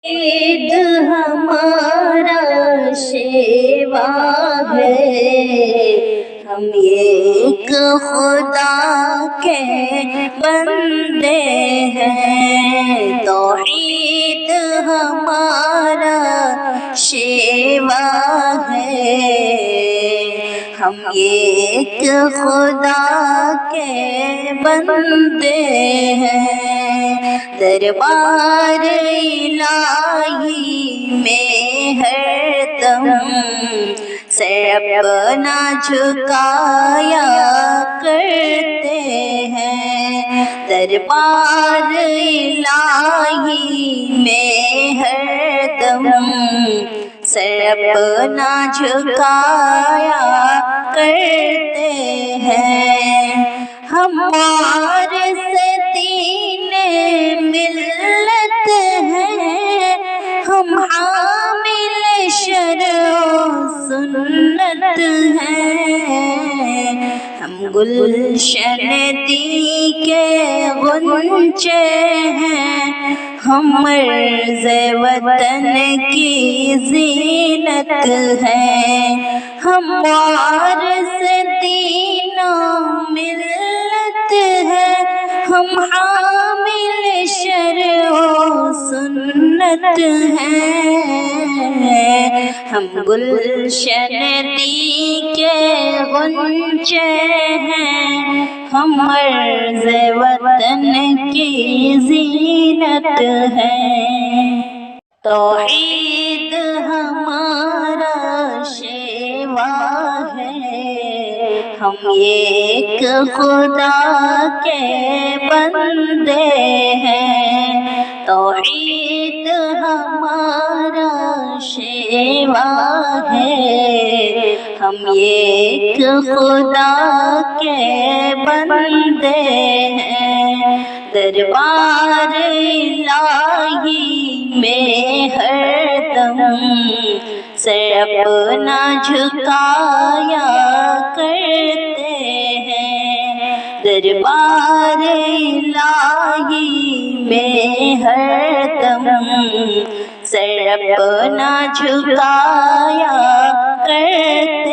عید ہمارا شیوا ہے، ہم ایک خدا کے بندے ہیں۔ توحید ہمارا شیوا ہے، ہم ایک خدا کے بندے ہیں۔ دربار الہی میں ہر دم سر اپنا جھکایا کرتے ہیں۔ دربار الہی میں ہر دم سر اپنا جھکایا کرتے ہیں۔ ہمارے سے دین ملت ہے، ہم حامل شرع و سنت ہیں۔ ہم گلشن دی کے غنچے ہیں، ہم مرز وطن کی زینت ہیں۔ ہم وارث دین و ملت ہے، ہم حامل شرع و سنت ہیں۔ ہم گلشن دی کے غنچے ہیں، ہم مرز وطن کی زینت ہیں۔ توحید ہمارا شیوا ہے، ہم ایک خدا کے بندے ہیں۔ توحید ہمارا شیوا ہے، ہم ایک خدا کے بندے ہیں۔ دربار الہی میں ہر دم سر اپنا جھکایا کرتے ہیں۔ دربار الہی میں ہر دم سر اپنا جھکایا کرتے